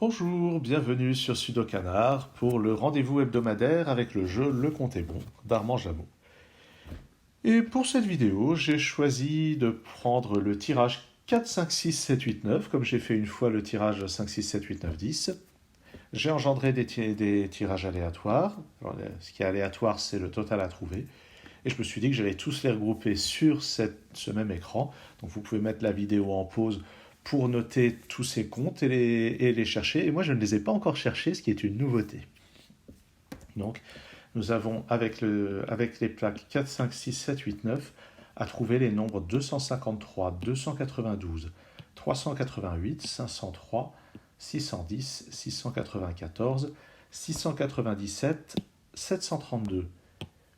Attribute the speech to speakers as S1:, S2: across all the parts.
S1: Bonjour, bienvenue sur Sudo Canard pour le rendez-vous hebdomadaire avec le jeu Le Compte est bon d'Armand Jameau. Et pour cette vidéo, j'ai choisi de prendre le tirage 4, 5, 6, 7, 8, 9, comme j'ai fait une fois le tirage 5, 6, 7, 8, 9, 10. J'ai engendré des tirages aléatoires. Alors, ce qui est aléatoire, c'est le total à trouver. Et je me suis dit que j'allais tous les regrouper sur ce même écran. Donc vous pouvez mettre la vidéo en pause pour noter tous ces comptes et les chercher. Et moi, je ne les ai pas encore cherchés, ce qui est une nouveauté. Donc, nous avons, avec les plaques 4, 5, 6, 7, 8, 9, à trouver les nombres 253, 292, 388, 503, 610, 694, 697, 732,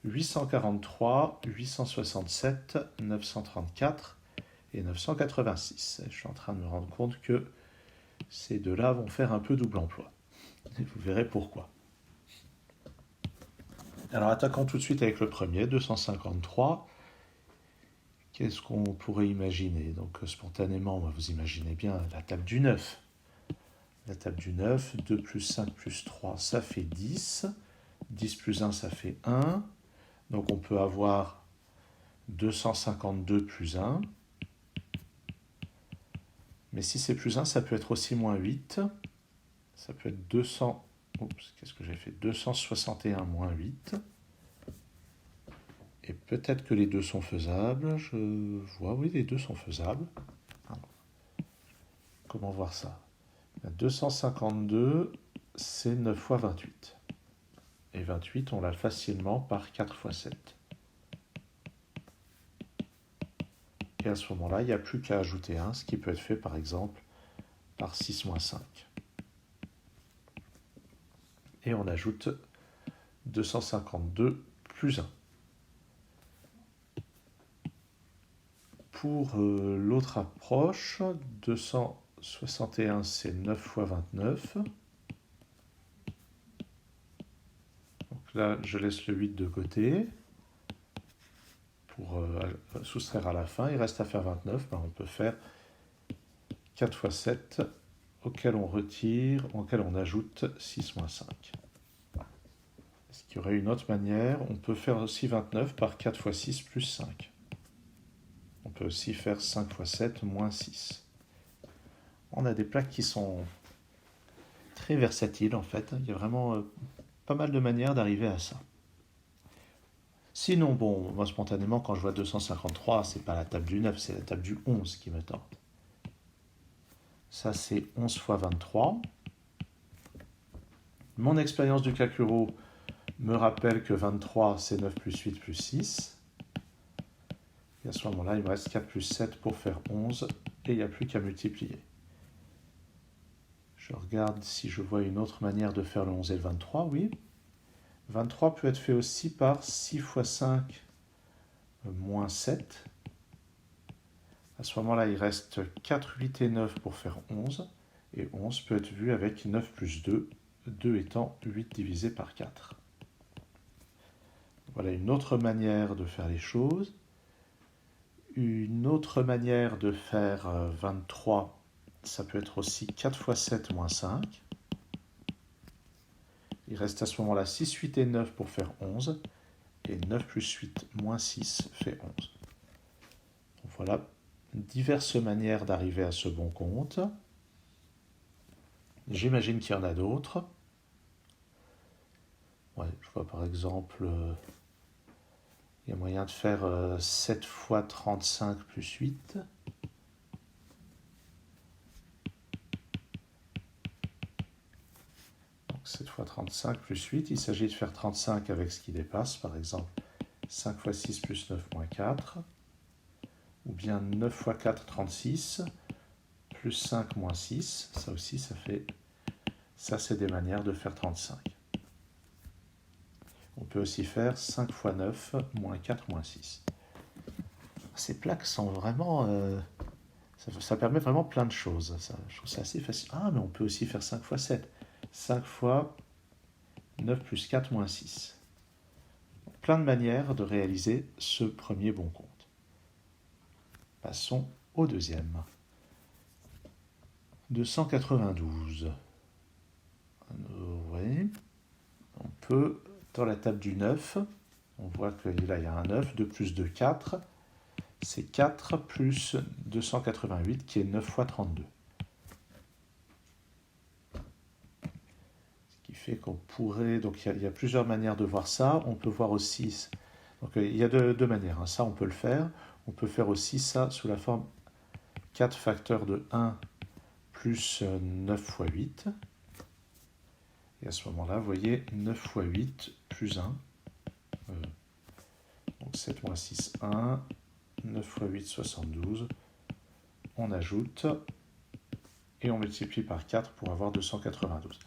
S1: 843, 867, 934 et 986. Je suis en train de me rendre compte que ces deux-là vont faire un peu double emploi. Et vous verrez pourquoi. Alors attaquons tout de suite avec le premier, 253. Qu'est-ce qu'on pourrait imaginer? Donc spontanément, vous imaginez bien la table du 9. La table du 9, 2 plus 5 plus 3, ça fait 10. 10 plus 1, ça fait 1. Donc on peut avoir 252 plus 1. Mais si c'est plus 1, ça peut être aussi moins 8. Ça peut être 200... Oups, qu'est-ce que j'ai fait? 261 moins 8. Et peut-être que les deux sont faisables. Je vois, oui, les deux sont faisables. Alors, comment voir ça? 252, c'est 9 fois 28. Et 28, on l'a facilement par 4 fois 7. Et à ce moment-là, il n'y a plus qu'à ajouter 1, ce qui peut être fait par exemple par 6 moins 5. Et on ajoute 252 plus 1. Pour l'autre approche, 261 c'est 9 fois 29. Donc là, je laisse le 8 de côté pour soustraire à la fin. Il reste à faire 29. On peut faire 4 fois 7 auquel on ajoute 6 moins 5. Est-ce qu'il y aurait une autre manière? On peut faire aussi 29 par 4 fois 6 plus 5. On peut aussi faire 5 fois 7 moins 6. On a des plaques qui sont très versatiles en fait. Il y a vraiment pas mal de manières d'arriver à ça. Sinon, bon, moi spontanément, quand je vois 253, c'est pas la table du 9, c'est la table du 11 qui me tente. Ça, c'est 11 fois 23. Mon expérience du calcul me rappelle que 23, c'est 9 plus 8 plus 6. Et à ce moment-là, il me reste 4 plus 7 pour faire 11, et il n'y a plus qu'à multiplier. Je regarde si je vois une autre manière de faire le 11 et le 23, oui. 23 peut être fait aussi par 6 fois 5 moins 7. À ce moment-là, il reste 4, 8 et 9 pour faire 11. Et 11 peut être vu avec 9 plus 2, 2 étant 8 divisé par 4. Voilà une autre manière de faire les choses. Une autre manière de faire 23, ça peut être aussi 4 fois 7 moins 5. Il reste à ce moment-là 6, 8 et 9 pour faire 11. Et 9 plus 8 moins 6 fait 11. Donc voilà diverses manières d'arriver à ce bon compte. J'imagine qu'il y en a d'autres. Ouais, je vois par exemple, il y a moyen de faire 7 fois 35 plus 8. Donc 7 fois 35 plus 8, il s'agit de faire 35 avec ce qui dépasse, par exemple 5 fois 6 plus 9 moins 4. Ou bien 9 fois 4, 36, plus 5 moins 6. Ça aussi, ça c'est des manières de faire 35. On peut aussi faire 5 fois 9, moins 4, moins 6. Ces plaques sont vraiment... ça permet vraiment plein de choses. Je trouve ça assez facile. Ah, mais on peut aussi faire 5 fois 7. 5 fois 9 plus 4, moins 6. Plein de manières de réaliser ce premier bon compte. Passons au deuxième. 292. Oui. On peut, dans la table du 9, on voit que là il y a un 9, 2 plus 2, 4. C'est 4 plus 288 qui est 9 fois 32. Ce qui fait qu'on pourrait, donc il y a plusieurs manières de voir ça. On peut voir aussi, donc il y a deux manières, hein. Ça on peut le faire. On peut faire aussi ça sous la forme 4 facteurs de 1 plus 9 fois 8. Et à ce moment-là, vous voyez, 9 fois 8 plus 1. Donc 7 moins 6, 1. 9 fois 8, 72. On ajoute et on multiplie par 4 pour avoir 292.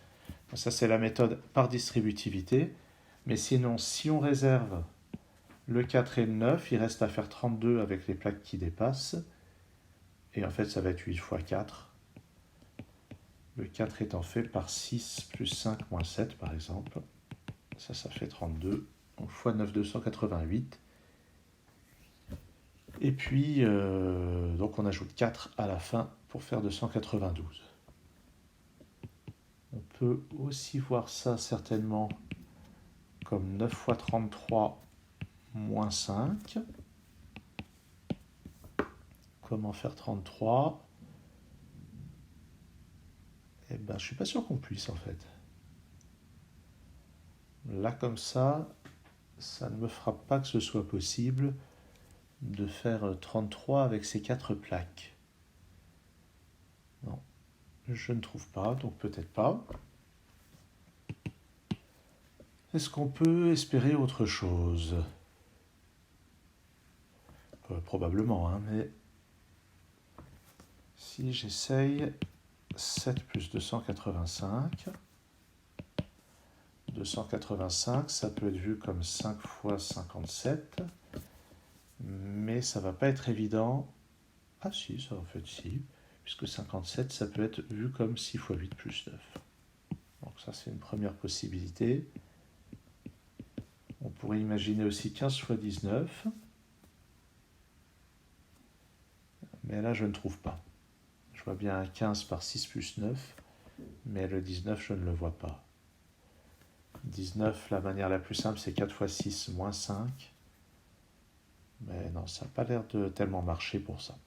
S1: Ça, c'est la méthode par distributivité. Mais sinon, si on réserve le 4 et le 9, il reste à faire 32 avec les plaques qui dépassent. Et en fait, ça va être 8 fois 4. Le 4 étant fait par 6 plus 5 moins 7, par exemple. Ça fait 32. Donc, fois 9, 288. Et puis, donc on ajoute 4 à la fin pour faire 292. On peut aussi voir ça certainement comme 9 fois 33 moins 5. Comment faire 33? Eh bien, je ne suis pas sûr qu'on puisse en fait. Là, comme ça ne me frappe pas que ce soit possible de faire 33 avec ces 4 plaques. Non, je ne trouve pas, donc peut-être pas. Est-ce qu'on peut espérer autre chose? Probablement, hein, mais si j'essaye 7 plus 285, 285, ça peut être vu comme 5 fois 57, mais ça ne va pas être évident. Ah si, ça en fait si, puisque 57, ça peut être vu comme 6 fois 8 plus 9. Donc ça, c'est une première possibilité. On pourrait imaginer aussi 15 fois 19, mais là, je ne trouve pas. Je vois bien un 15 par 6 plus 9, mais le 19, je ne le vois pas. 19, la manière la plus simple, c'est 4 fois 6 moins 5. Mais non, ça n'a pas l'air de tellement marcher pour ça.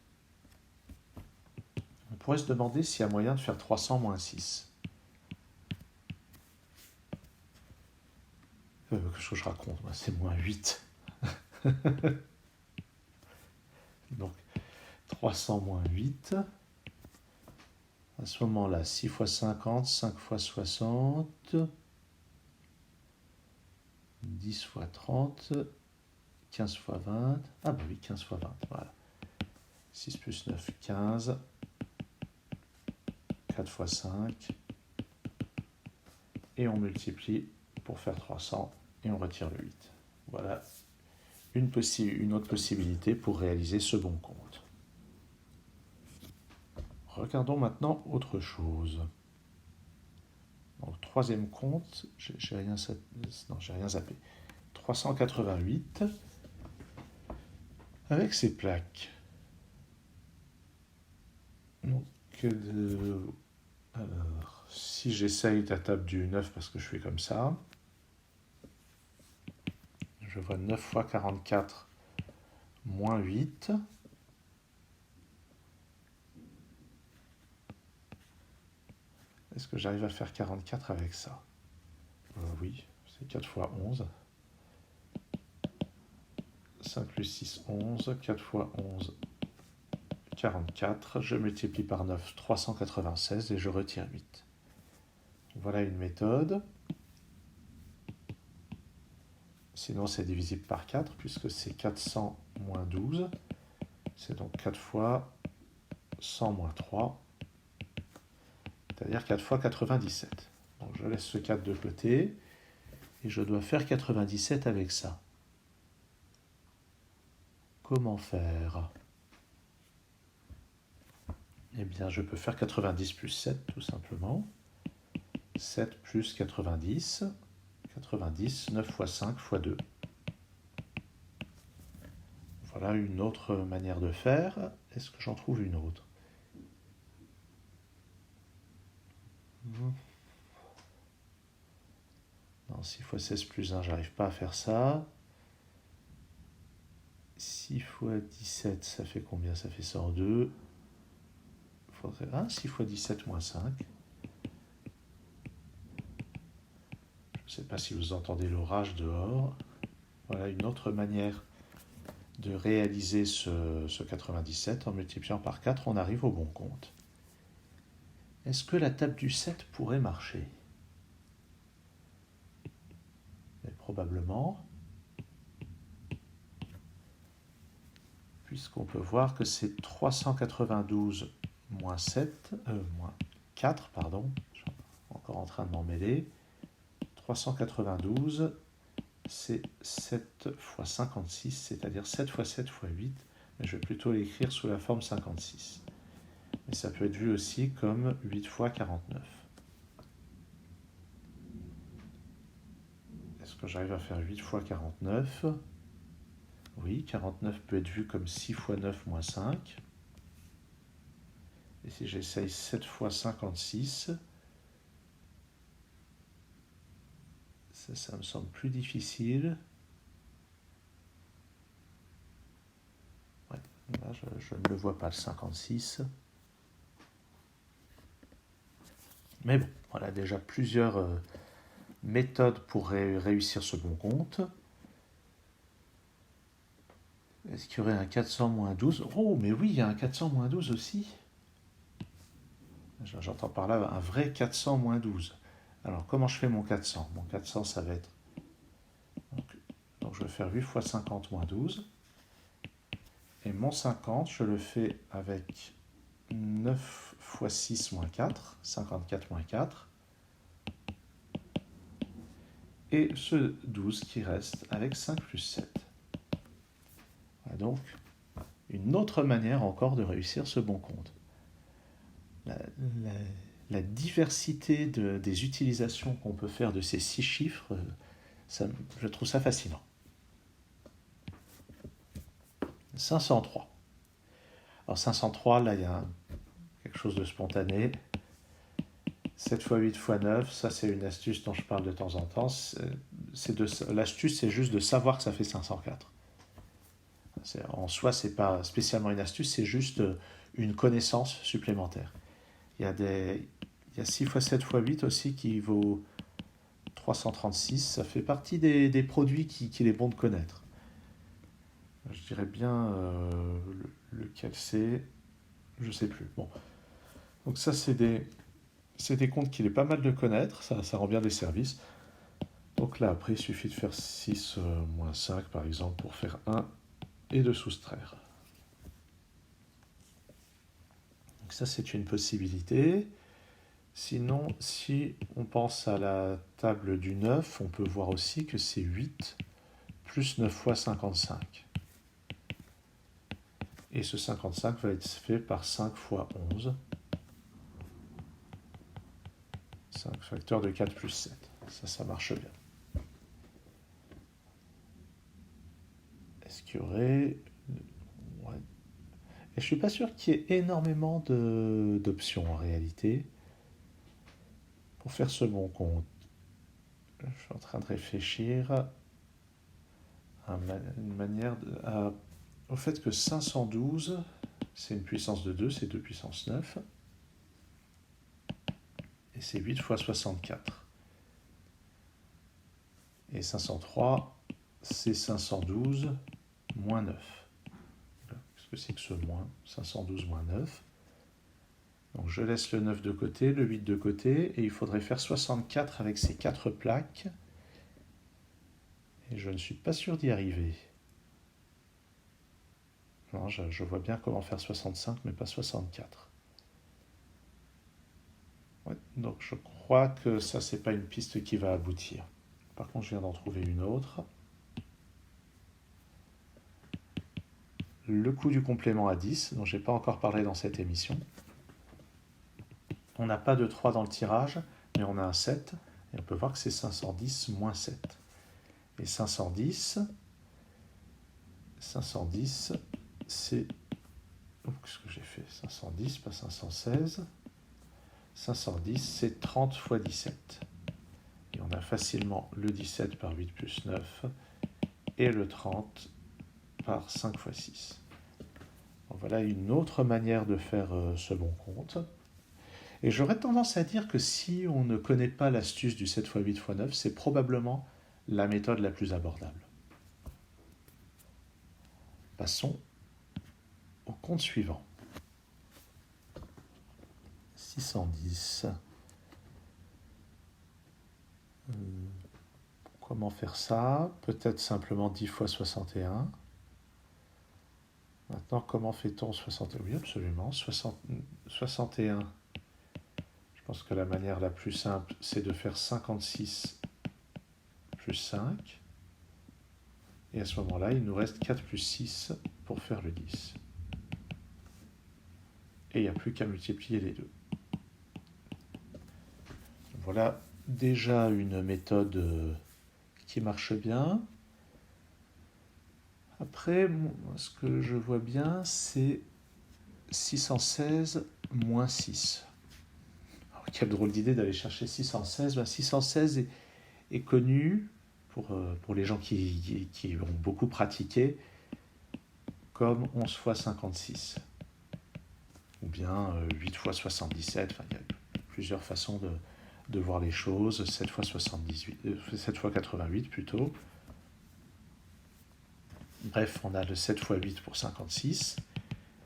S1: On pourrait se demander s'il y a moyen de faire 300 moins 6. Qu'est-ce que je raconte? C'est moins 8. Donc, 300 moins 8. À ce moment-là, 6 fois 50, 5 fois 60, 10 fois 30, 15 fois 20. Ah bah oui, 15 fois 20, voilà. 6 plus 9, 15. 4 fois 5. Et on multiplie pour faire 300 et on retire le 8. Voilà une autre possibilité pour réaliser ce bon compte. Regardons maintenant autre chose. Donc, troisième compte, j'ai rien zappé. 388 avec ces plaques. Donc, alors, si j'essaye la table du 9 parce que je fais comme ça, je vois 9 fois 44 moins 8. Est-ce que j'arrive à faire 44 avec ça? Oui, c'est 4 fois 11. 5 plus 6, 11. 4 fois 11, 44. Je multiplie par 9, 396 et je retire 8. Voilà une méthode. Sinon, c'est divisible par 4 puisque c'est 400 moins 12. C'est donc 4 fois 100 moins 3. C'est-à-dire 4 fois 97. Donc je laisse ce 4 de côté et je dois faire 97 avec ça. Comment faire? Eh bien, je peux faire 90 plus 7, tout simplement. 7 plus 90. 90, 9 fois 5 fois 2. Voilà une autre manière de faire. Est-ce que j'en trouve une autre? Non, 6 fois 16 plus 1, j'arrive pas à faire ça. 6 fois 17, ça fait combien? Ça fait 102. Faudrait... 6 fois 17 moins 5. Je ne sais pas si vous entendez l'orage dehors. Voilà une autre manière de réaliser ce 97. En multipliant par 4, on arrive au bon compte. Est-ce que la table du 7 pourrait marcher? Mais probablement, puisqu'on peut voir que c'est 392 moins 7, moins 4, pardon, je suis encore en train de m'en mêler. 392, c'est 7 fois 56, c'est-à-dire 7 fois 7 fois 8, mais je vais plutôt l'écrire sous la forme 56. Mais ça peut être vu aussi comme 8 fois 49. Est-ce que j'arrive à faire 8 fois 49? Oui, 49 peut être vu comme 6 fois 9 moins 5. Et si j'essaye 7 fois 56, ça me semble plus difficile. Ouais, là, je ne le vois pas, le 56. Mais bon, voilà déjà plusieurs méthodes pour réussir ce bon compte. Est-ce qu'il y aurait un 400 moins 12? Oh, mais oui, il y a un 400 moins 12 aussi. J'entends par là un vrai 400 moins 12. Alors, comment je fais mon 400? Mon 400, ça va être... Donc je vais faire 8 fois 50 moins 12. Et mon 50, je le fais avec 9 fois 6 moins 4, 54 moins 4. Et ce 12 qui reste avec 5 plus 7. Voilà donc une autre manière encore de réussir ce bon compte. La diversité des utilisations qu'on peut faire de ces 6 chiffres, je trouve ça fascinant. 503. Alors 503, là il y a quelque chose de spontané. 7 fois 8 fois 9, ça c'est une astuce dont je parle de temps en temps. L'astuce c'est juste de savoir que ça fait 504. En soi, c'est pas spécialement une astuce, c'est juste une connaissance supplémentaire. Il y a 6 fois 7 fois 8 aussi qui vaut 336. Ça fait partie des produits qu'il est bon de connaître. Je dirais bien lequel c'est. Je ne sais plus. Bon. Donc ça, c'est des comptes qu'il est pas mal de connaître. Ça rend bien des services. Donc là, après, il suffit de faire 6 moins 5, par exemple, pour faire 1 et de soustraire. Donc ça, c'est une possibilité. Sinon, si on pense à la table du 9, on peut voir aussi que c'est 8 plus 9 fois 55. Et ce 55 va être fait par 5 fois 11. 5 facteurs de 4 plus 7. Ça marche bien. Est-ce qu'il y aurait... Ouais. Et je ne suis pas sûr qu'il y ait énormément d'options en réalité pour faire ce bon compte. Je suis en train de réfléchir à une manière au fait que 512, c'est une puissance de 2, c'est 2 puissance 9. Et c'est 8 fois 64. Et 503, c'est 512 moins 9. Qu'est-ce que c'est que ce moins? 512 moins 9. Donc je laisse le 9 de côté, le 8 de côté, et il faudrait faire 64 avec ces 4 plaques. Et je ne suis pas sûr d'y arriver. Non, je vois bien comment faire 65, mais pas 64. Ouais, donc je crois que ça, c'est pas une piste qui va aboutir. Par contre, je viens d'en trouver une autre. Le coût du complément à 10, dont je n'ai pas encore parlé dans cette émission. On n'a pas de 3 dans le tirage, mais on a un 7, et on peut voir que c'est 510 moins 7. Et 510, c'est... Qu'est-ce que j'ai fait? 510, pas 516. 510, c'est 30 fois 17. Et on on a facilement le 17 par 8 plus 9 et le 30 par 5 fois 6. Donc voilà une autre manière de faire ce bon compte. Et j'aurais tendance à dire que si on ne connaît pas l'astuce du 7 fois 8 fois 9, c'est probablement la méthode la plus abordable. Passons au compte suivant. 610. Comment faire ça? Peut-être simplement 10 fois 61. Maintenant, comment fait-on 61? Oui, absolument. 61. Je pense que la manière la plus simple, c'est de faire 56 plus 5. Et à ce moment-là, il nous reste 4 plus 6 pour faire le 10. Et il n'y a plus qu'à multiplier les deux. Voilà déjà une méthode qui marche bien. Après, ce que je vois bien, c'est 616 moins 6. Alors, quelle drôle d'idée d'aller chercher 616. Ben, 616 est connu pour les gens qui ont beaucoup pratiqué comme 11 fois 56. Ou bien 8 fois 77. Enfin, il y a plusieurs façons de voir les choses. 7 fois 7 fois 88 plutôt. Bref, on a le 7 fois 8 pour 56.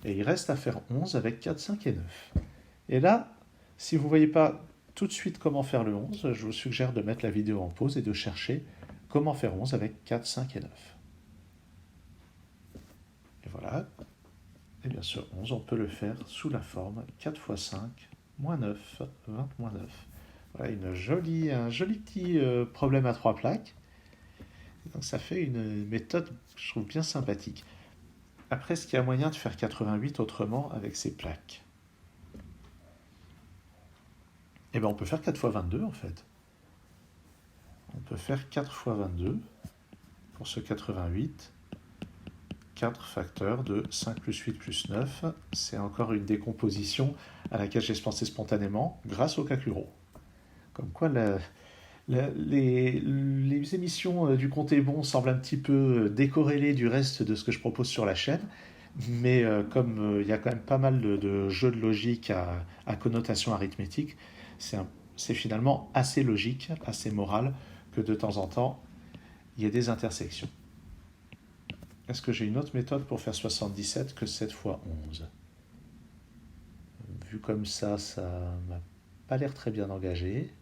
S1: Et il reste à faire 11 avec 4, 5 et 9. Et là, si vous ne voyez pas tout de suite comment faire le 11, je vous suggère de mettre la vidéo en pause et de chercher comment faire 11 avec 4, 5 et 9. Et voilà. Et bien ce 11, on peut le faire sous la forme 4 fois 5, moins 9, 20 moins 9. Voilà un joli petit problème à 3 plaques. Donc ça fait une méthode, je trouve, bien sympathique. Après, est-ce qu'il y a moyen de faire 88 autrement avec ces plaques? Eh bien, on peut faire 4 fois 22 en fait. On peut faire 4 fois 22 pour ce 88. 4 facteurs de 5 plus 8 plus 9. C'est encore une décomposition à laquelle j'ai pensé spontanément grâce au Kakuro. Comme quoi les émissions du Compte est bon semblent un petit peu décorrélées du reste de ce que je propose sur la chaîne. Mais comme il y a quand même pas mal de jeux de logique à connotation arithmétique, c'est finalement assez logique, assez moral, que de temps en temps, il y ait des intersections. Est-ce que j'ai une autre méthode pour faire 77 que 7 fois 11? Vu comme ça m'a pas l'air très bien engagé.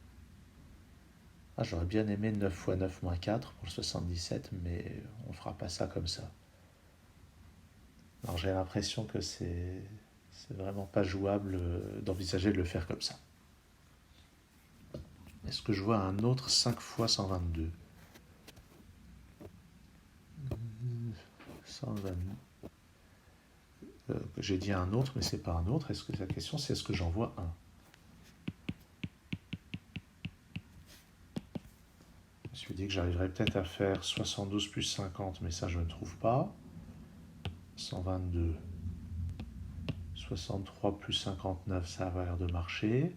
S1: Ah, j'aurais bien aimé 9 fois 9 moins 4 pour le 77, mais on fera pas ça comme ça. Alors j'ai l'impression que c'est vraiment pas jouable d'envisager de le faire comme ça. Est-ce que je vois un autre 5 fois 122? 122. J'ai dit un autre, mais c'est pas un autre. Est-ce que la question, c'est est-ce que j'en vois un? Je me suis dit que j'arriverais peut-être à faire 72 plus 50, mais ça, je ne trouve pas. 122. 63 plus 59, ça a l'air de marcher.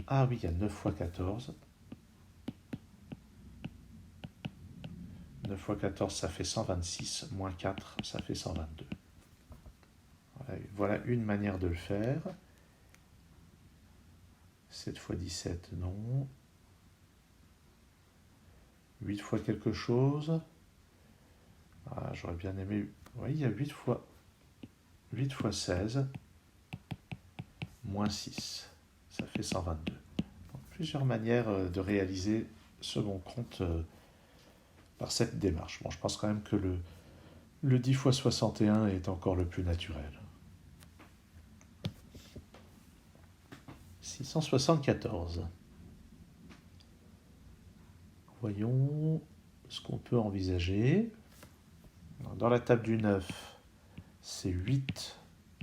S1: Ah oui, il y a 9 fois 14. 9 fois 14, ça fait 126. Moins 4, ça fait 122. Voilà une manière de le faire. 7 fois 17, non. 8 fois quelque chose. Ah, j'aurais bien aimé... Oui, il y a 8 fois 16. Moins 6. Ça fait 122. Donc, plusieurs manières de réaliser ce bon compte par cette démarche. Bon, je pense quand même que le 10 fois 61 est encore le plus naturel. 674. Voyons ce qu'on peut envisager. Dans la table du 9, c'est 8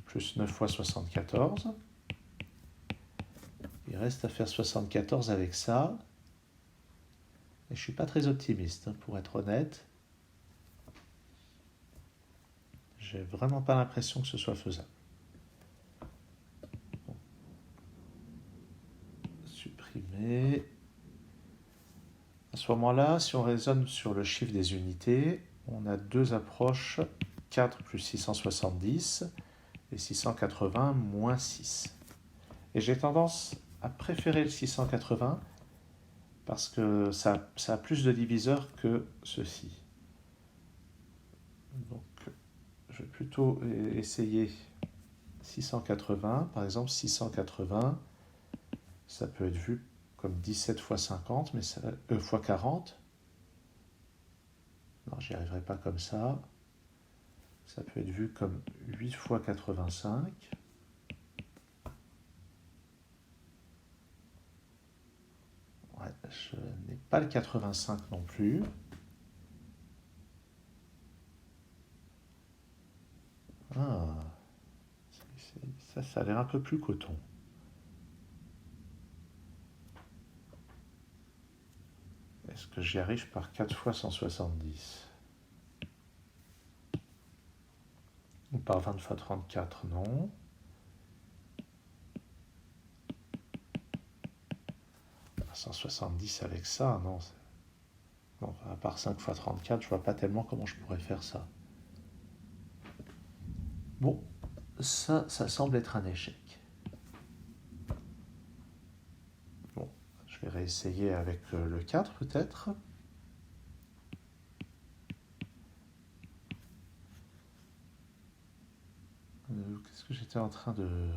S1: plus 9 fois 74. Il reste à faire 74 avec ça. Et je ne suis pas très optimiste, pour être honnête. J'ai vraiment pas l'impression que ce soit faisable. Bon. Supprimer. À ce moment-là, si on raisonne sur le chiffre des unités, on a deux approches, 4 plus 670 et 680 moins 6. Et j'ai tendance à préférer le 680 parce que ça a plus de diviseurs que ceci. Donc, je vais plutôt essayer 680. Par exemple, 680, ça peut être vu comme 17 fois 50, mais fois 40. Non, j'y arriverai pas comme ça. Ça peut être vu comme 8 fois 85. Ouais, je n'ai pas le 85 non plus. Ah, ça a l'air un peu plus coton. Est-ce que j'y arrive par 4 fois 170 ou par 20 fois 34? Non. Par 170 avec ça, non. Non, à part 5 fois 34, je vois pas tellement comment je pourrais faire ça. Bon, ça semble être un échec. Bon, je vais réessayer avec le 4 peut-être. Qu'est-ce que j'étais en train de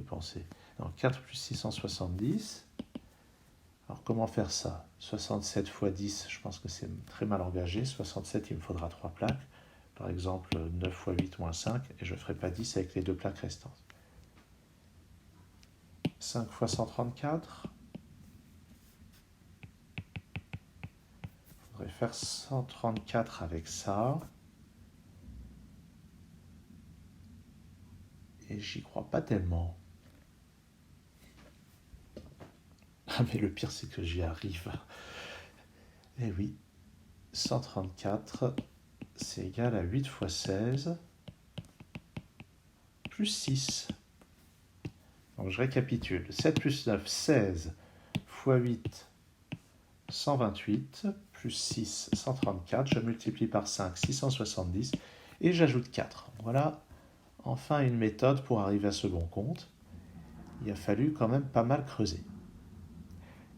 S1: penser? Non, 4 plus 670. Alors comment faire ça? 67 fois 10, je pense que c'est très mal engagé. 67, il me faudra 3 plaques. Par exemple, 9 fois 8 moins 5, et je ne ferai pas 10 avec les deux plaques restantes. 5 fois 134. Il faudrait faire 134 avec ça. Et j'y crois pas tellement. Ah mais le pire c'est que j'y arrive. Eh oui, 134, c'est égal à 8 fois 16, plus 6. Donc je récapitule. 7 plus 9, 16, fois 8, 128, plus 6, 134. Je multiplie par 5, 670, et j'ajoute 4. Voilà enfin une méthode pour arriver à ce bon compte. Il a fallu quand même pas mal creuser.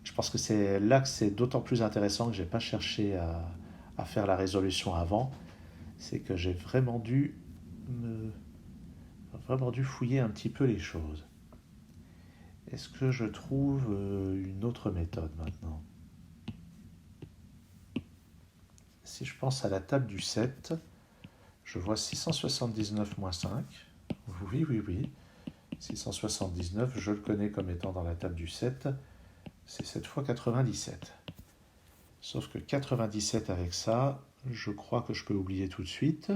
S1: Je pense que c'est là que c'est d'autant plus intéressant que je n'ai pas cherché à faire la résolution avant. C'est que j'ai vraiment dû fouiller un petit peu les choses. Est-ce que je trouve une autre méthode maintenant? Si je pense à la table du 7, je vois 679 moins 5. Oui. 679, je le connais comme étant dans la table du 7. C'est 7 fois 97. Sauf que 97 avec ça, je crois que je peux oublier tout de suite.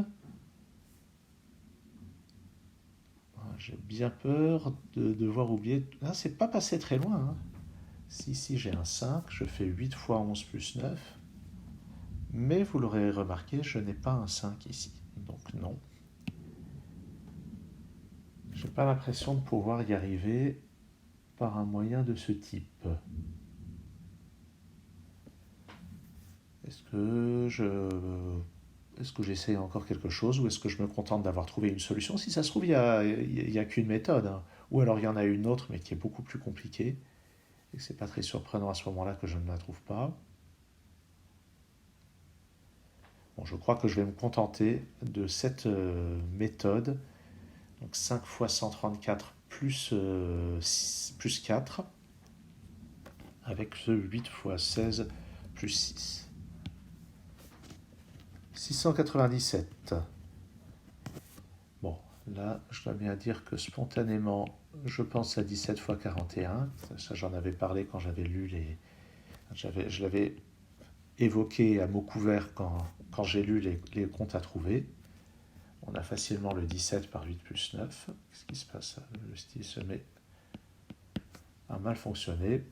S1: J'ai bien peur de devoir oublier. Ah, c'est pas passé très loin. Hein. Si j'ai un 5, je fais 8 fois 11 plus 9. Mais vous l'aurez remarqué, je n'ai pas un 5 ici. Donc non. J'ai pas l'impression de pouvoir y arriver par un moyen de ce type. Est-ce que j'essaie encore quelque chose ou est-ce que je me contente d'avoir trouvé une solution? Si ça se trouve, il n'y a qu'une méthode. Hein. Ou alors il y en a une autre mais qui est beaucoup plus compliquée. Et que c'est pas très surprenant à ce moment-là que je ne la trouve pas. Bon, je crois que je vais me contenter de cette méthode. Donc 5 fois 134 plus 4 avec ce 8 fois 16 plus 6. 697. Bon, là, je dois bien dire que spontanément, je pense à 17 fois 41. Ça, j'en avais parlé quand j'avais lu les... Je l'avais évoqué à mots couverts quand j'ai lu les comptes à trouver. On a facilement le 17 par 8 plus 9. Qu'est-ce qui se passe? Le style se met à mal fonctionner.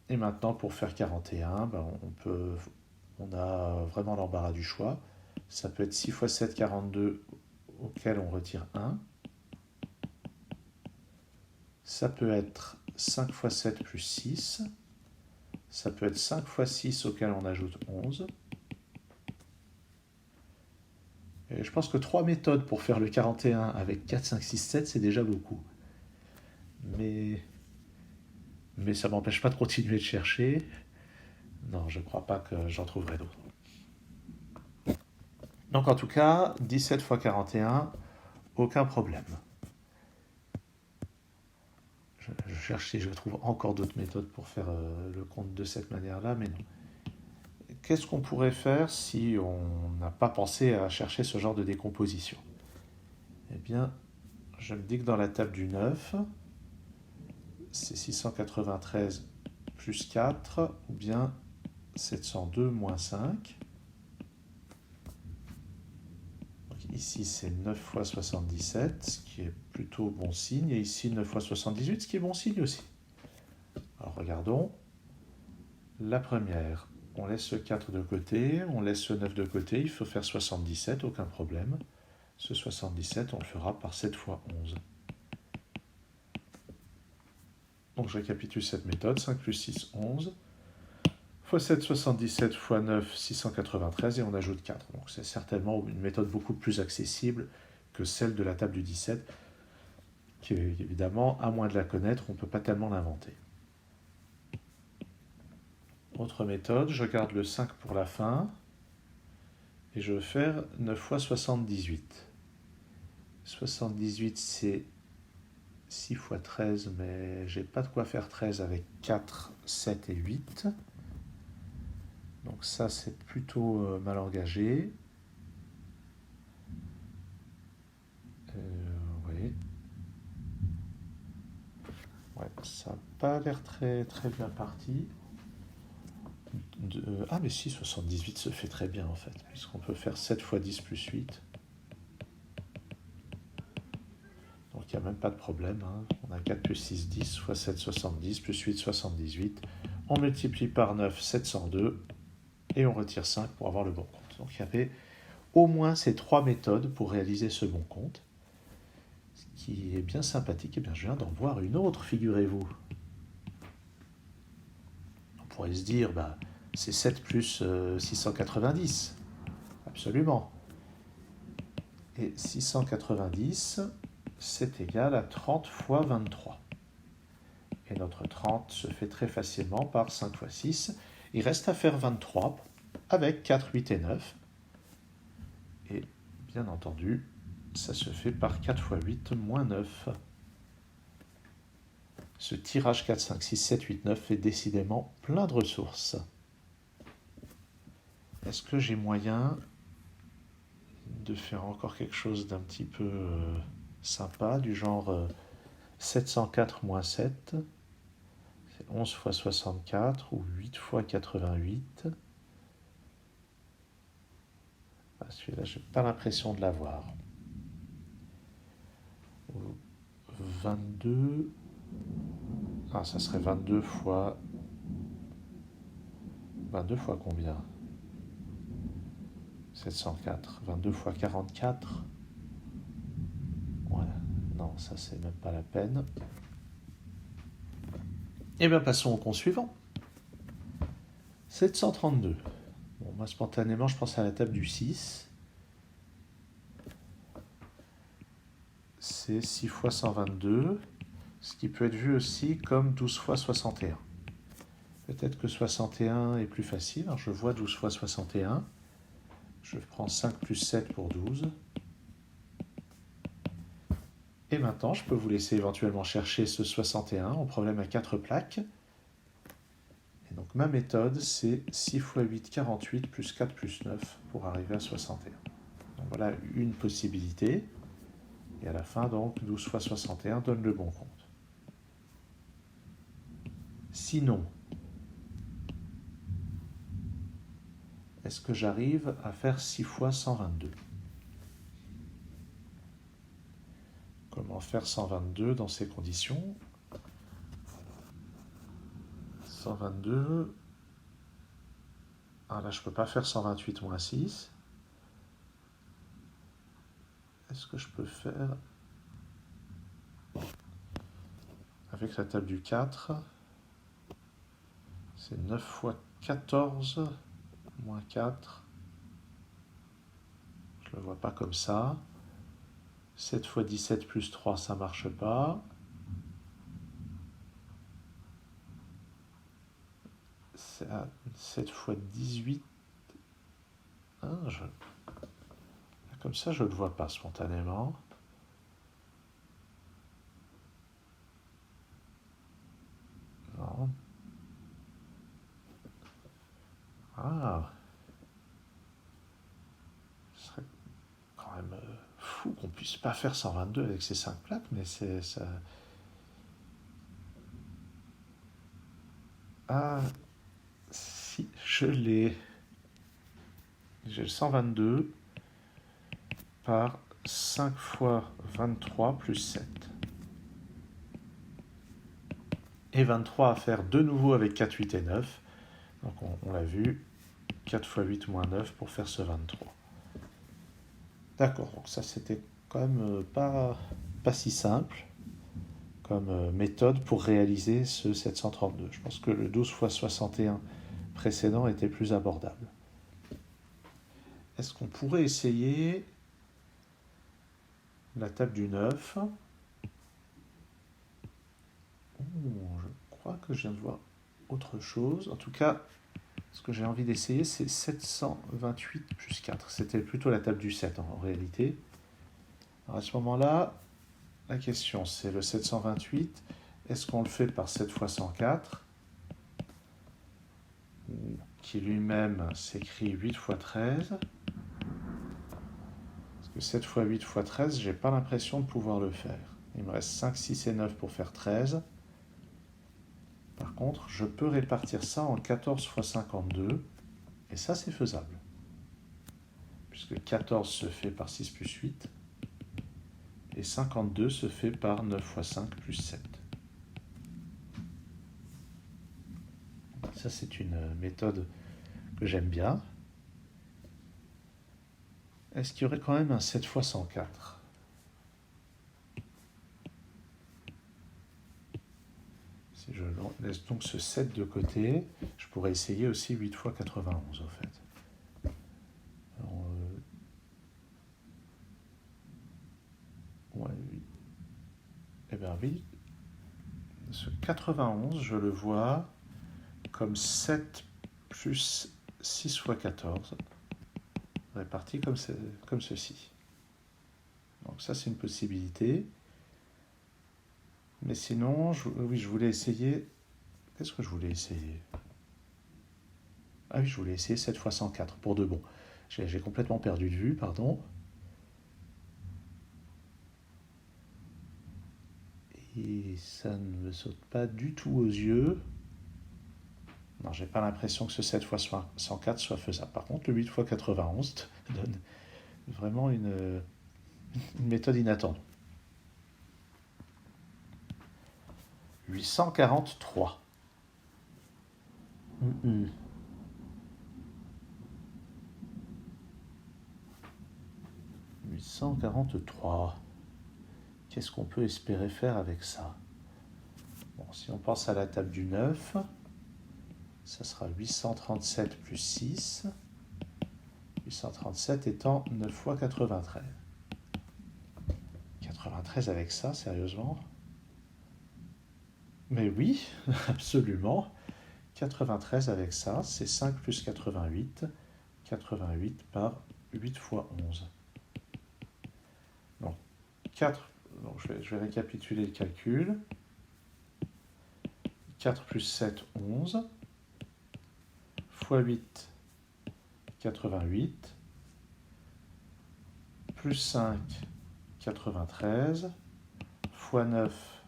S1: Et maintenant, pour faire 41, ben on a vraiment l'embarras du choix. Ça peut être 6 fois 7, 42, auquel on retire 1. Ça peut être 5 fois 7 plus 6. Ça peut être 5 fois 6 auquel on ajoute 11. Et je pense que 3 méthodes pour faire le 41 avec 4, 5, 6, 7, c'est déjà beaucoup. Mais ça ne m'empêche pas de continuer de chercher. Non, je ne crois pas que j'en trouverai d'autres. Donc en tout cas, 17 fois 41, aucun problème. Je cherche si je trouve encore d'autres méthodes pour faire le compte de cette manière-là, mais non. Qu'est-ce qu'on pourrait faire si on n'a pas pensé à chercher ce genre de décomposition? Eh bien, je me dis que dans la table du 9, c'est 693 plus 4, ou bien 702 moins 5. Donc ici, c'est 9 fois 77, ce qui est plutôt bon signe, et ici 9 fois 78, ce qui est bon signe aussi. Alors regardons. La première, on laisse le 4 de côté, on laisse le 9 de côté, il faut faire 77, aucun problème. Ce 77, on le fera par 7 fois 11. Donc je récapitule cette méthode, 5 plus 6, 11, fois 7, 77, fois 9, 693, et on ajoute 4. Donc c'est certainement une méthode beaucoup plus accessible que celle de la table du 17, qui évidemment, à moins de la connaître, on ne peut pas tellement l'inventer. Autre méthode, je garde le 5 pour la fin, et je vais faire 9 fois 78. 78, c'est 6 fois 13, mais j'ai pas de quoi faire 13 avec 4, 7 et 8. Donc ça, c'est plutôt mal engagé. Oui. Ouais, ça n'a pas l'air très, très bien parti. Ah, mais si, 78 se fait très bien en fait, puisqu'on peut faire 7 fois 10 plus 8. Donc il n'y a même pas de problème. On a 4 plus 6, 10, fois 7, 70, plus 8, 78. On multiplie par 9, 702, et on retire 5 pour avoir le bon compte. Donc il y avait au moins ces 3 méthodes pour réaliser ce bon compte, ce qui est bien sympathique. Et bien je viens d'en voir une autre, figurez-vous. On pourrait se dire, c'est 7 plus 690. Absolument. Et 690, c'est égal à 30 fois 23. Et notre 30 se fait très facilement par 5 fois 6. Il reste à faire 23 avec 4, 8 et 9. Et bien entendu, ça se fait par 4 fois 8 moins 9. Ce tirage 4, 5, 6, 7, 8, 9 est décidément plein de ressources. Est-ce que j'ai moyen de faire encore quelque chose d'un petit peu sympa, du genre 704 moins 7, c'est 11 fois 64, ou 8 fois 88. Celui-là, je n'ai pas l'impression de l'avoir. 22... Ah, ça serait 22 fois... 22 fois combien? 704. 22 fois 44. Ouais, non, ça c'est même pas la peine. Eh bien, passons au compte suivant. 732. Bon, moi, spontanément, je pense à la table du 6. C'est 6 fois 122, ce qui peut être vu aussi comme 12 fois 61. Peut-être que 61 est plus facile. Alors, je vois 12 fois 61. Je prends 5 plus 7 pour 12. Et maintenant, je peux vous laisser éventuellement chercher ce 61 en problème à 4 plaques. Et donc, ma méthode, c'est 6 fois 8, 48, plus 4 plus 9 pour arriver à 61. Donc, voilà une possibilité. Et à la fin, donc, 12 fois 61 donne le bon compte. Sinon, est-ce que j'arrive à faire 6 fois 122? Comment faire 122 dans ces conditions? 122... Ah là, je ne peux pas faire 128 moins 6. Est-ce que je peux faire avec la table du 4? C'est 9 fois 14, moins 4. Je ne le vois pas comme ça. 7 fois 17 plus 3, ça ne marche pas. 7 fois 18. Ah, comme ça, je ne le vois pas spontanément. Non. Ah. Ce serait quand même fou qu'on puisse pas faire 122 avec ces 5 plaques, mais c'est ça. Ah, si, je l'ai. J'ai le 122 par 5 fois 23 plus 7. Et 23 à faire de nouveau avec 4, 8 et 9. Donc on l'a vu, 4 fois 8 moins 9 pour faire ce 23. D'accord, donc ça c'était quand même pas si simple comme méthode pour réaliser ce 732. Je pense que le 12 fois 61 précédent était plus abordable. Est-ce qu'on pourrait essayer la table du 9? Je crois que je viens de voir autre chose. En tout cas, ce que j'ai envie d'essayer, c'est 728 plus 4. C'était plutôt la table du 7 en réalité. Alors à ce moment-là, la question c'est le 728. Est-ce qu'on le fait par 7 fois 104 qui lui-même s'écrit 8 fois 13? Parce que 7 fois 8 fois 13, j'ai pas l'impression de pouvoir le faire. Il me reste 5, 6 et 9 pour faire 13. Par contre, je peux répartir ça en 14 fois 52, et ça c'est faisable. Puisque 14 se fait par 6 plus 8, et 52 se fait par 9 fois 5 plus 7. Ça c'est une méthode que j'aime bien. Est-ce qu'il y aurait quand même un 7 fois 104? Si je laisse donc ce 7 de côté, je pourrais essayer aussi 8 fois 91 en fait. Alors, ouais, oui. Eh bien oui, ce 91, je le vois comme 7 plus 6 fois 14, réparti comme ceci. Donc ça c'est une possibilité. Mais sinon, oui, je voulais essayer... Qu'est-ce que je voulais essayer? Ah oui, je voulais essayer 7 fois 104, pour de bon. J'ai complètement perdu de vue, pardon. Et ça ne me saute pas du tout aux yeux. Non, j'ai pas l'impression que ce 7 fois 104 soit faisable. Par contre, le 8 fois 91 donne vraiment une méthode inattendue. 843. 843. Qu'est-ce qu'on peut espérer faire avec ça? Bon, si on pense à la table du 9, ça sera 837 plus 6. 837 étant 9 fois 93. 93 avec ça, sérieusement? Mais oui, absolument. 93 avec ça, c'est 5 plus 88. 88 par 8 fois 11. Donc, 4, donc je vais récapituler le calcul. 4 plus 7, 11. Fois 8, 88. Plus 5, 93. Fois 9,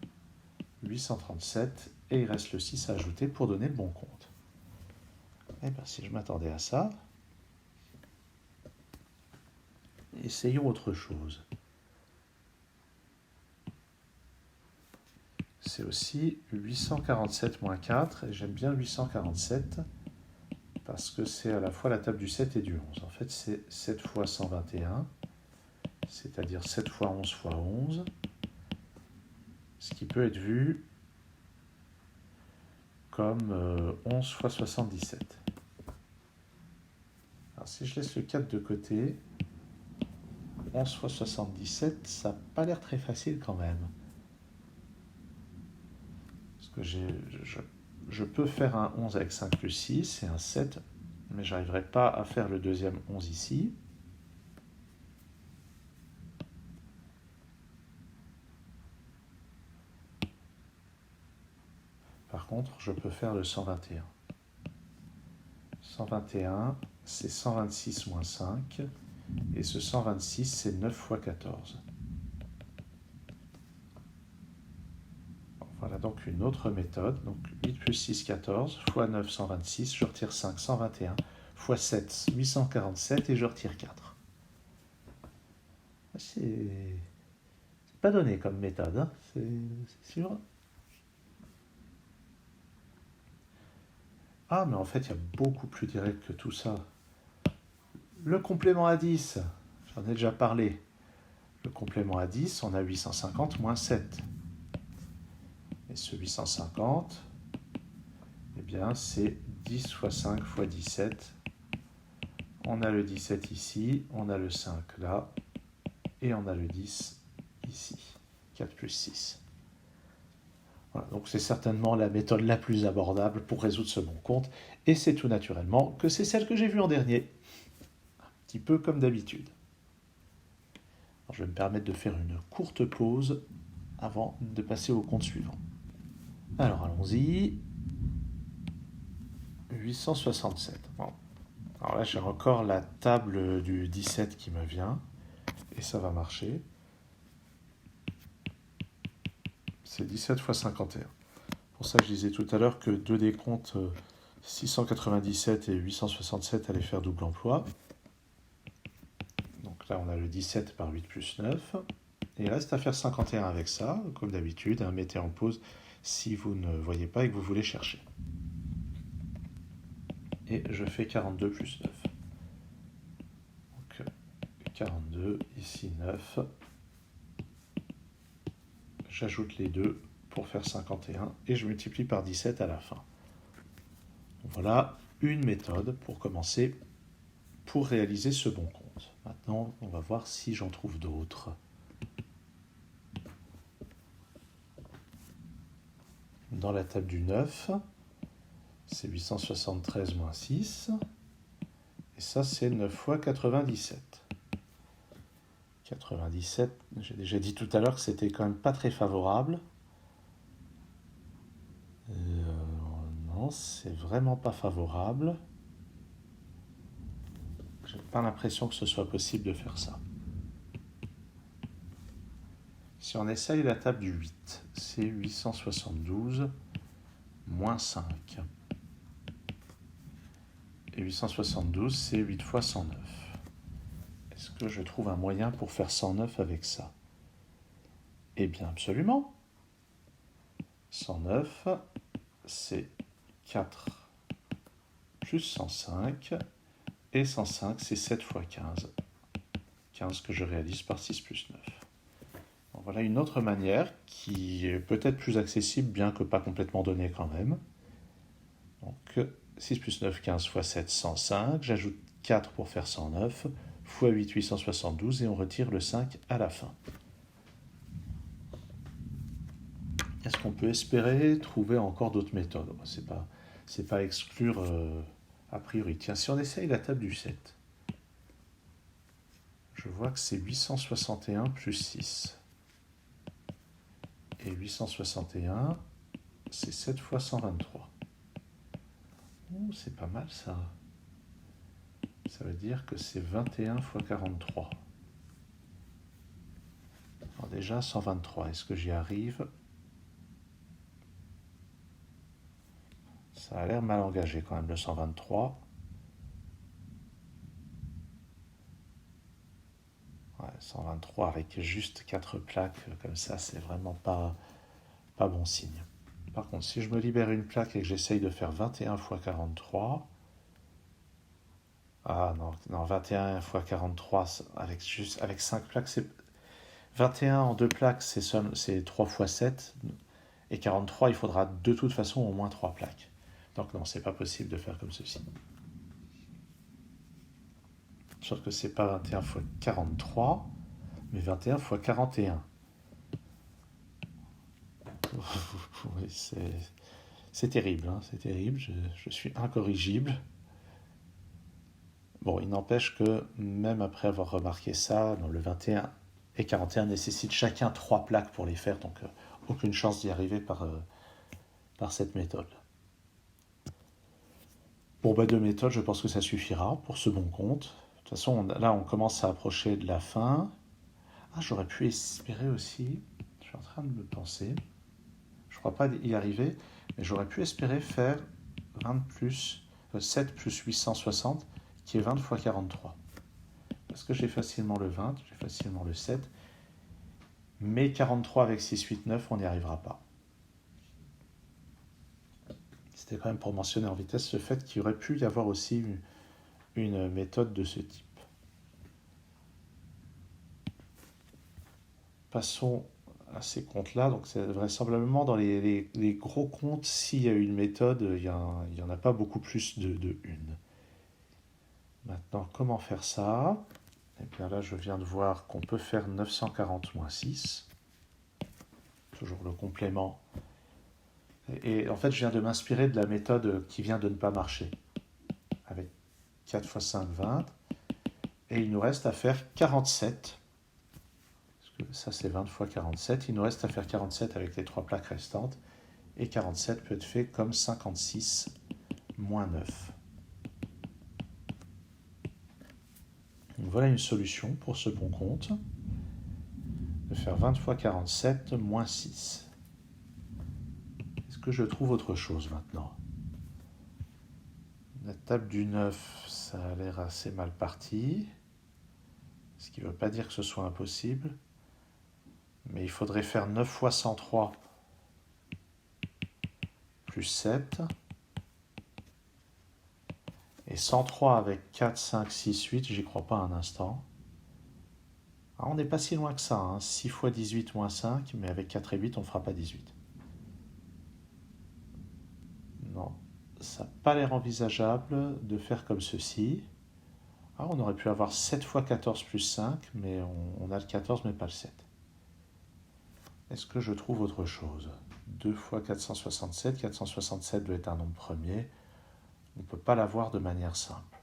S1: 837. Et il reste le 6 à ajouter pour donner le bon compte. Eh bien, si je m'attendais à ça, essayons autre chose. C'est aussi 847 moins 4, et j'aime bien 847 parce que c'est à la fois la table du 7 et du 11. En fait, c'est 7 fois 121, c'est-à-dire 7 fois 11 fois 11, ce qui peut être vu comme 11 fois 77. Alors si je laisse le 4 de côté, 11 fois 77, ça n'a pas l'air très facile quand même. Parce que je peux faire un 11 avec 5 plus 6 et un 7, mais je n'arriverai pas à faire le deuxième 11 ici. Par contre, je peux faire le 121. 121, c'est 126 moins 5, et ce 126, c'est 9 fois 14. Voilà donc une autre méthode. Donc 8 plus 6, 14, fois 9, 126, je retire 5, 121, fois 7, 847, et je retire 4. C'est pas donné comme méthode, hein, c'est sûr. Ah, mais en fait, il y a beaucoup plus direct que tout ça. Le complément à 10, j'en ai déjà parlé. Le complément à 10, on a 850 moins 7. Et ce 850, eh bien, c'est 10 fois 5 fois 17. On a le 17 ici, on a le 5 là, et on a le 10 ici. 4 plus 6. Voilà, donc c'est certainement la méthode la plus abordable pour résoudre ce bon compte, et c'est tout naturellement que c'est celle que j'ai vue en dernier. Un petit peu comme d'habitude. Je vais me permettre de faire une courte pause avant de passer au compte suivant. Alors allons-y. 867. Bon. Alors là j'ai encore la table du 17 qui me vient, et ça va marcher. C'est 17 fois 51. Pour ça, je disais tout à l'heure que deux des comptes 697 et 867 allaient faire double emploi. Donc là, on a le 17 par 8 plus 9. Et il reste à faire 51 avec ça, comme d'habitude. Hein, mettez en pause si vous ne voyez pas et que vous voulez chercher. Et je fais 42 plus 9. Donc 42, ici 9. J'ajoute les deux pour faire 51 et je multiplie par 17 à la fin. Voilà une méthode pour commencer pour réaliser ce bon compte. Maintenant, on va voir si j'en trouve d'autres. Dans la table du 9, c'est 873 moins 6. Et ça, c'est 9 fois 97. 97, j'ai déjà dit tout à l'heure que c'était quand même pas très favorable. Non, c'est vraiment pas favorable. J'ai pas l'impression que ce soit possible de faire ça. Si on essaye la table du 8, c'est 872 moins 5. Et 872, c'est 8 fois 109. Est-ce que je trouve un moyen pour faire 109 avec ça? Eh bien, absolument. 109, c'est 4 plus 105. Et 105, c'est 7 fois 15. 15 que je réalise par 6 plus 9. Donc voilà une autre manière qui est peut-être plus accessible, bien que pas complètement donnée quand même. Donc 6 plus 9, 15 fois 7, 105. J'ajoute 4 pour faire 109. Fois 8, 872. Et on retire le 5 à la fin. Est-ce qu'on peut espérer trouver encore d'autres méthodes? C'est pas à exclure a priori. Tiens, si on essaye la table du 7, je vois que c'est 861 plus 6. Et 861, c'est 7 fois 123. Oh, c'est pas mal ça. Ça veut dire que c'est 21 fois 43. Alors déjà, 123, est-ce que j'y arrive? Ça a l'air mal engagé quand même, le 123. Ouais, 123 avec juste 4 plaques comme ça, c'est vraiment pas bon signe. Par contre, si je me libère une plaque et que j'essaye de faire 21 fois 43... Ah non, 21 fois 43 avec 5 plaques, c'est... 21 en 2 plaques, c'est 3 fois 7. Et 43, il faudra de toute façon au moins 3 plaques. Donc non, c'est pas possible de faire comme ceci. Sauf que c'est pas 21 x 43, mais 21 x 41. Oui, c'est terrible, hein, c'est terrible, je suis incorrigible. Bon, il n'empêche que même après avoir remarqué ça, le 21 et 41 nécessitent chacun 3 plaques pour les faire, donc aucune chance d'y arriver par cette méthode. Bon, bah, 2 méthodes, je pense que ça suffira pour ce bon compte. De toute façon, là, on commence à approcher de la fin. Ah, j'aurais pu espérer aussi, je suis en train de me penser, je ne crois pas y arriver, mais j'aurais pu espérer faire 7 plus 860, qui est 20 x 43. Parce que j'ai facilement le 20, j'ai facilement le 7, mais 43 avec 6, 8, 9, on n'y arrivera pas. C'était quand même pour mentionner en vitesse le fait qu'il aurait pu y avoir aussi une méthode de ce type. Passons à ces comptes-là. Donc c'est vraisemblablement dans les gros comptes, s'il y a une méthode, il n'y en a pas beaucoup plus de une. Maintenant, comment faire ça? Et bien là, je viens de voir qu'on peut faire 940 moins 6. Toujours le complément. Et en fait, je viens de m'inspirer de la méthode qui vient de ne pas marcher. Avec 4 x 5, 20. Et il nous reste à faire 47. Parce que ça, c'est 20 x 47. Il nous reste à faire 47 avec les 3 plaques restantes. Et 47 peut être fait comme 56 moins 9. Donc voilà une solution pour ce bon compte. De faire 20 x 47 moins 6. Est-ce que je trouve autre chose maintenant? La table du 9, ça a l'air assez mal parti. Ce qui ne veut pas dire que ce soit impossible. Mais il faudrait faire 9 fois 103 plus 7. Et 103 avec 4, 5, 6, 8, j'y crois pas un instant. Ah, on n'est pas si loin que ça, hein. 6 fois 18 moins 5, mais avec 4 et 8, on ne fera pas 18. Non, ça n'a pas l'air envisageable de faire comme ceci. Ah, on aurait pu avoir 7 fois 14 plus 5, mais on a le 14 mais pas le 7. Est-ce que je trouve autre chose? 2 fois 467, 467 doit être un nombre premier. On ne peut pas l'avoir de manière simple.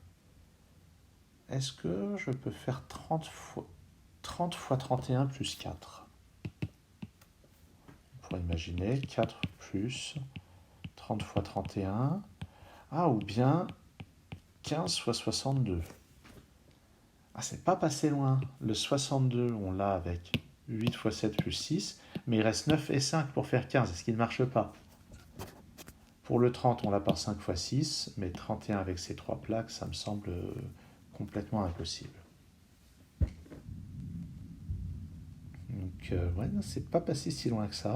S1: Est-ce que je peux faire 30 fois 31 plus 4? On pourrait imaginer 4 plus 30 fois 31. Ah, ou bien 15 fois 62. Ah, c'est pas passé loin. Le 62, on l'a avec 8 fois 7 plus 6, mais il reste 9 et 5 pour faire 15. Est-ce qu'il ne marche pas? Pour le 30, on l'a par 5 fois 6, mais 31 avec ces 3 plaques, ça me semble complètement impossible. Donc, ouais, c'est pas passé si loin que ça.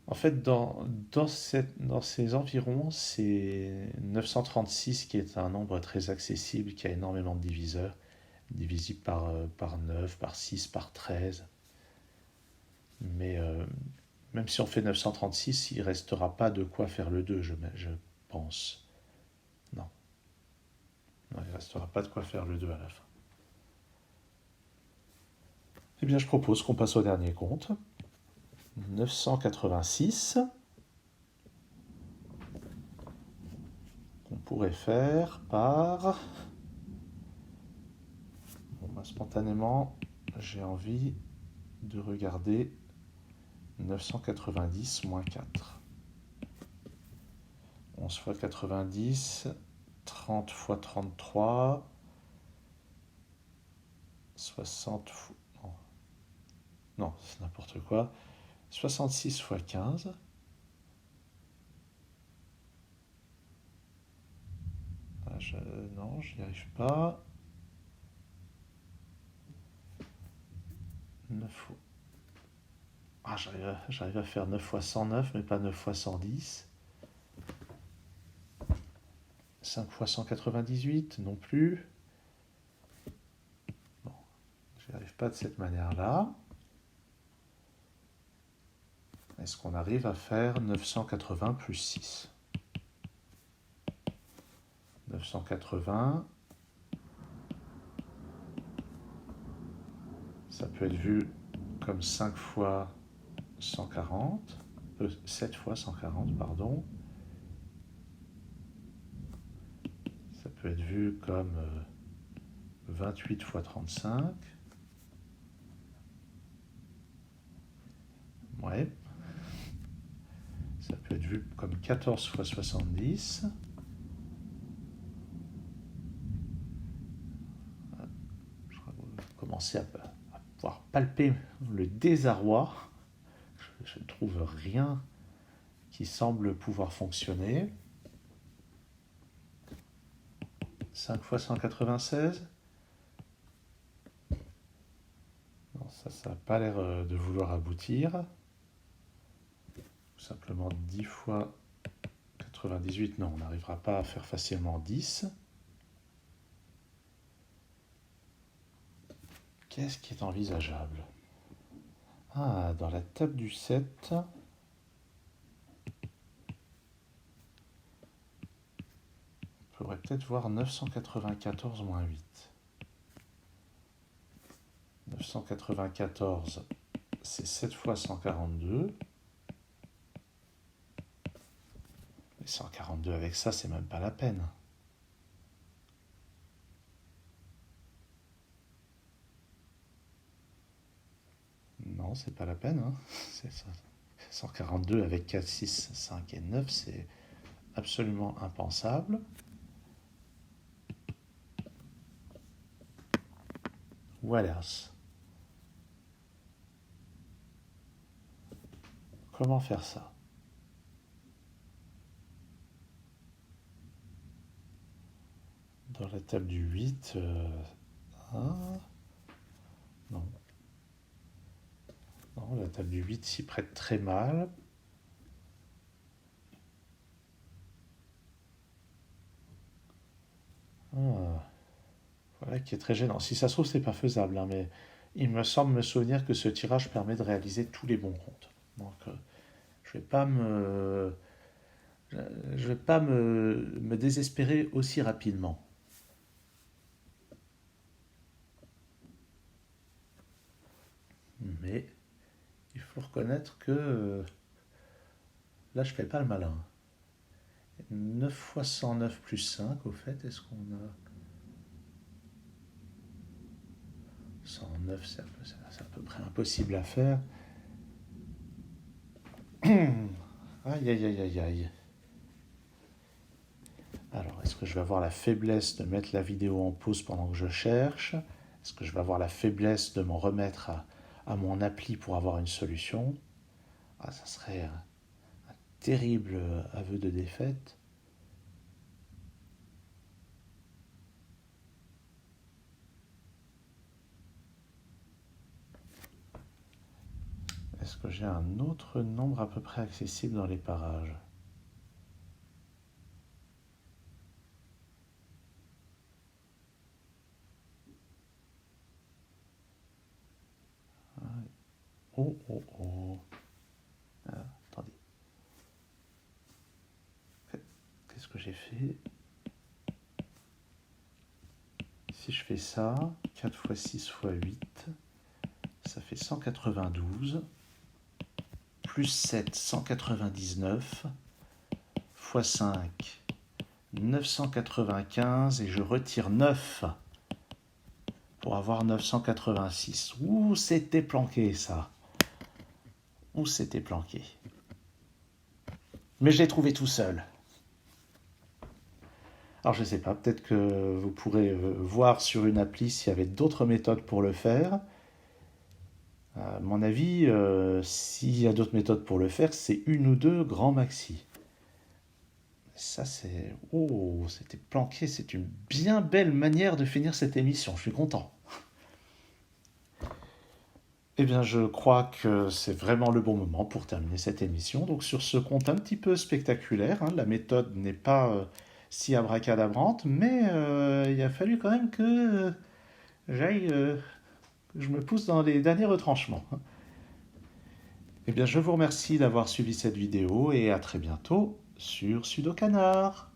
S1: En fait, dans ces environs, c'est 936 qui est un nombre très accessible, qui a énormément de diviseurs, divisible par 9, par 6, par 13. Mais même si on fait 936, il ne restera pas de quoi faire le 2, je pense. Non. Non, il ne restera pas de quoi faire le 2 à la fin. Eh bien, je propose qu'on passe au dernier compte. 986. Qu'on pourrait faire par... Bon, bah, spontanément, j'ai envie de regarder 990 moins 4. 11 fois 90, 30 fois 33, 60 fois... Non, c'est n'importe quoi. 66 fois 15. Ah, non, je n'y arrive pas. 9 fois... Ah, j'arrive à faire 9 fois 109, mais pas 9 fois 110. 5 fois 198, non plus. Bon, je n'y arrive pas de cette manière-là. Est-ce qu'on arrive à faire 980 plus 6? 980, ça peut être vu comme 5 fois 140, 7 fois 140, pardon. Ça peut être vu comme 28 fois 35. Ouais. Ça peut être vu comme 14 fois 70. Je vais commencer à pouvoir palper le désarroi. Je ne trouve rien qui semble pouvoir fonctionner. 5 fois 196. Non, ça n'a pas l'air de vouloir aboutir. Tout simplement 10 fois 98. Non, on n'arrivera pas à faire facilement 10. Qu'est-ce qui est envisageable? Ah, dans la table du 7... on pourrait peut-être voir 994 moins 8. 994, c'est 7 fois 142. Et 142 avec ça, c'est même pas la peine. Non, c'est pas la peine. Hein. 142 avec 4, 6, 5 et 9, c'est absolument impensable. Voilà. Comment faire ça? Dans la table du 8, non. Non, la table du 8 s'y prête très mal. Voilà qui est très gênant. Si ça se trouve, c'est pas faisable, hein, mais il me semble me souvenir que ce tirage permet de réaliser tous les bons comptes. Donc, je vais pas me désespérer aussi rapidement. Mais il faut reconnaître que là, je fais pas le malin. 9 fois 109 plus 5, au fait, est-ce qu'on a... 109, c'est à peu près impossible à faire. Aïe, aïe, aïe, aïe, aïe. Alors, est-ce que je vais avoir la faiblesse de mettre la vidéo en pause pendant que je cherche? Est-ce que je vais avoir la faiblesse de m'en remettre à mon appli pour avoir une solution? Ah, ça serait un terrible aveu de défaite. Est-ce que j'ai un autre nombre à peu près accessible dans les parages? Oh, oh, oh. Ah, attendez. Qu'est-ce que j'ai fait? Si je fais ça, 4 fois 6 fois 8, ça fait 192, plus 7, 199, fois 5, 995, et je retire 9 pour avoir 986. Ouh, c'était planqué ça. Ouh, c'était planqué. Mais je l'ai trouvé tout seul. Alors je ne sais pas, peut-être que vous pourrez voir sur une appli s'il y avait d'autres méthodes pour le faire. À mon avis, s'il y a d'autres méthodes pour le faire, c'est une ou deux grands maxi. Ça c'est... Oh, c'était planqué, c'est une bien belle manière de finir cette émission, je suis content. Eh bien, je crois que c'est vraiment le bon moment pour terminer cette émission. Donc, sur ce compte un petit peu spectaculaire, hein, la méthode n'est pas si abracadabrante, mais il a fallu quand même que j'aille, que je me pousse dans les derniers retranchements. Eh bien, je vous remercie d'avoir suivi cette vidéo et à très bientôt sur Sudokanar.